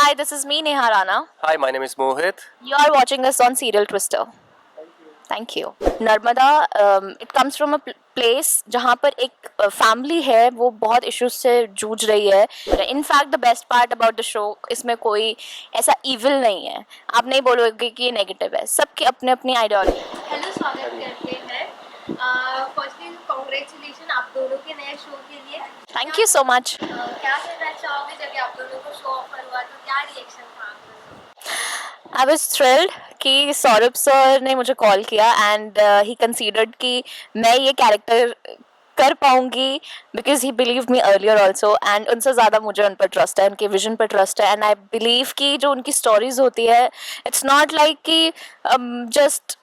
Hi, this is me, Neha Rana. Hi, my name is Mohit. You are watching us on Serial Twister. Thank you. Narmada, it comes from a place जहाँ पर एक family है वो बहुत issues से जूझ रही है. In fact the best part about the show, इसमें कोई ऐसा इविल नहीं है. आप नहीं बोलोगे कि ये नेगेटिव है. सबके अपने अपनी आइडियोलॉजी. हेलो, स्वागत करते हैं. फर्स्टली कॉन्ग्रेचुलेशन आप दोनों के नए शो के लिए. Thank you so much. क्या कहना चाहोगे जब आप दोनों को शो ऑफर हुआ तो क्या रिएक्शन था? आई वॉज थ्रिल्ड कि सौरभ सर ने मुझे कॉल किया एंड ही कंसीडर्ड कि मैं ये कैरेक्टर कर पाऊंगी because he believe me earlier also. And उनसे ज़्यादा मुझे उन पर ट्रस्ट है, उनके विजन पर ट्रस्ट है. एंड आई बिलीव कि जो उनकी स्टोरीज होती है, इट्स नॉट लाइक कि जस्ट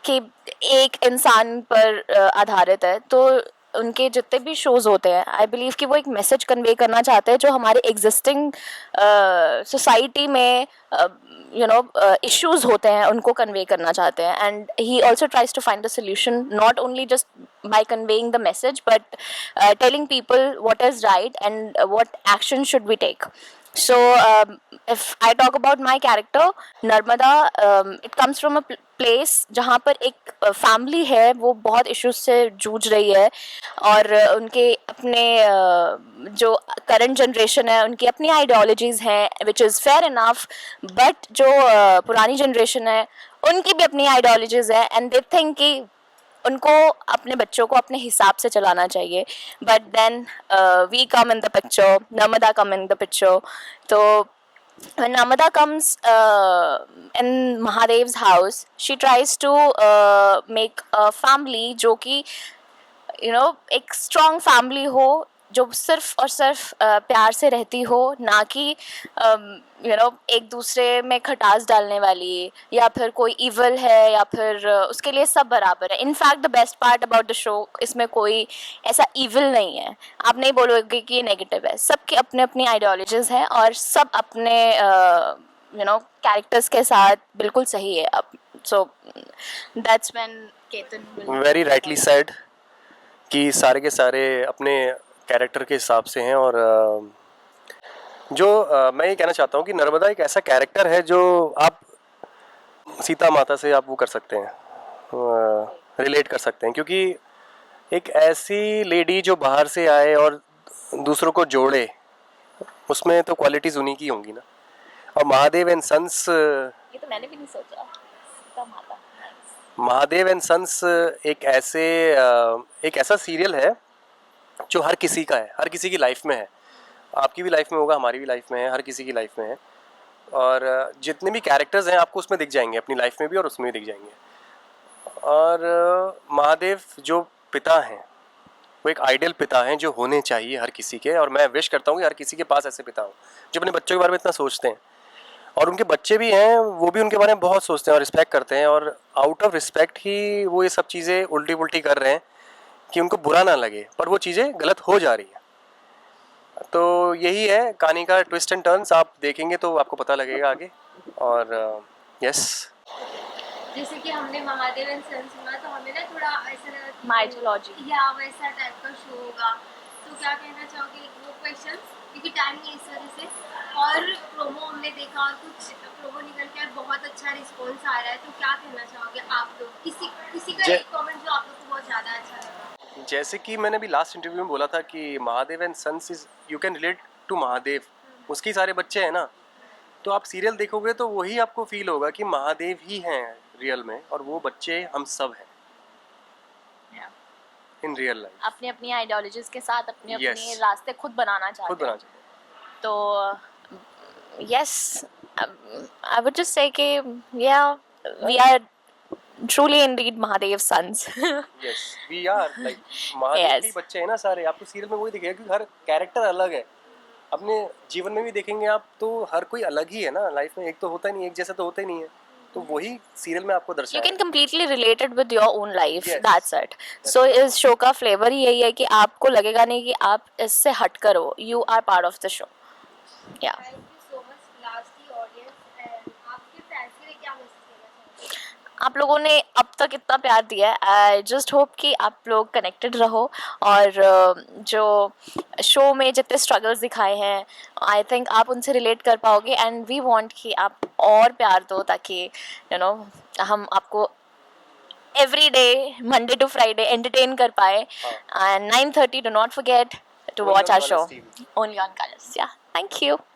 कि एक इंसान पर आधारित है. तो उनके जितने भी शोज़ होते हैं, आई बिलीव कि वो एक मैसेज कन्वे करना चाहते हैं जो हमारे एग्जिस्टिंग सोसाइटी में इश्यूज होते हैं उनको कन्वे करना चाहते हैं. And he also tries to find the solution, not only just by conveying the message but telling people what is right and what action should we take. So if I talk about my character Narmada, it comes from a place जहाँ पर एक family है वो बहुत issues से जूझ रही है. और उनके अपने जो करंट जनरेशन है उनकी अपनी आइडियोलॉजीज़ हैं which is fair enough. But जो पुरानी जनरेशन है उनकी भी अपनी आइडियोलॉजीज़ है एंड दे थिंक कि उनको अपने बच्चों को अपने हिसाब से चलाना चाहिए. But then we come in the picture, Narmada come in the picture. तो when Namada comes in Mahadev's house, she tries to make a family जो कि एक strong family हो, जो सिर्फ और सिर्फ प्यार से रहती हो, ना कि एक दूसरे में खटास डालने वाली या फिर कोई इवल है या फिर उसके लिए सब बराबर है. In fact the best part about the show, इसमें कोई ऐसा इवल नहीं है. आप नहीं बोलोगे कि ये नेगेटिव है. सबके अपने अपनी आइडियोलॉजीज हैं और सब अपने कैरेक्टर्स के साथ बिल्कुल सही है. अब so that's when Ketan Very rightly said कि सारे के सारे अपने कैरेक्टर के हिसाब से हैं. और मैं ये कहना चाहता हूँ कि नर्मदा एक ऐसा कैरेक्टर है जो आप सीता माता से आप वो कर सकते हैं, रिलेट कर सकते हैं. क्योंकि एक ऐसी लेडी जो बाहर से आए और दूसरों को जोड़े, उसमें तो क्वालिटीज़ उन्हीं की होंगी ना. और महादेव एंड सन्स, ये तो मैंने भी नहीं सोचा. सीता माता, महादेव एंड सन्स एक ऐसा सीरियल है जो हर किसी का है, हर किसी की लाइफ में है. आपकी भी लाइफ में होगा, हमारी भी लाइफ में है, हर किसी की लाइफ में है. और जितने भी कैरेक्टर्स हैं आपको उसमें दिख जाएंगे, अपनी लाइफ में भी और उसमें भी दिख जाएंगे. और महादेव जो पिता हैं वो एक आइडियल पिता हैं जो होने चाहिए हर किसी के. और मैं विश करता हूँ कि हर किसी के पास ऐसे पिता हो जो अपने बच्चों के बारे में इतना सोचते हैं. और उनके बच्चे भी हैं, वो भी उनके बारे में बहुत सोचते हैं और रिस्पेक्ट करते हैं. और आउट ऑफ रिस्पेक्ट ही वो ये सब चीज़ें उल्टी पुल्टी कर रहे हैं कि उनको बुरा ना लगे, पर वो चीज़ें गलत हो जा रही हैं. तो यही है कहानी का ट्विस्ट एंड टर्न्स. आप देखेंगे तो आपको पता लगेगा आगे. और यस, जैसे कि हमने महादेव एंड सन्स सुना तो हमें ना थोड़ा ऐसा लगा कि माइथोलॉजी या वैसा टाइप का शो होगा. तो क्या कहना चाहोगे वो क्वेश्चन, क्योंकि टाइम नहीं इस वजह से. और प्रोमो हमने देखा और कुछ प्रोमो निकल के बहुत अच्छा रिस्पॉन्स आ रहा है. तो क्या कहना चाहोगे आप लोग, किसी का एक कमेंट जो आप लोग को बहुत ज़्यादा अच्छा लगा? जैसे कि मैंने भी लास्ट इंटरव्यू में बोला था कि Mahadev and sons is, you can relate to Mahadev. उसके सारे बच्चे हैं ना, तो आप सीरियल देखोगे तो वही आपको फील होगा कि महादेव ही हैं रियल में और वो बच्चे हम सब हैं इन रियल लाइफ. अपनी अपनी आइडियोलॉजीज के साथ अपने Yes. अपने रास्ते खुद बनाना खुद चाहते बना हैं. चाहिए. तो यस, आई वुड जस्ट से कि या we are truly indeed Mahadev's sons. Yes, we are like Mahadev Yes. के बच्चे हैं ना सारे. आपको सीरियल में वही दिखेगा कि हर कैरेक्टर अलग है. अपने जीवन में भी देखेंगे आप तो हर कोई अलग ही है ना. लाइफ में एक तो होता नहीं, एक जैसा तो होता ही नहीं है. तो वही सीरियल में आपको You दर्शाया can completely relate it with your own life. Yes. That's it. So इस शो का फ्लेवर ही यही है कि आपको लगेगा नहीं कि आप इससे हट कर हो. You are part of the show. Yeah. Thank you so much. Last audience and आपके फैंस के लिए क्या मैसेज देना चाहोगे? आप लोगों ने अब तक इतना प्यार दिया है. आई जस्ट होप कि आप लोग कनेक्टेड रहो और जो शो में जितने स्ट्रगल्स दिखाए हैं आई थिंक आप उनसे रिलेट कर पाओगे एंड वी वांट कि आप और प्यार दो ताकि हम आपको every day Monday to Friday entertain कर पाए. And 9:30 do not forget to Only watch on our show Colors TV. only on Colors. Yeah, thank you.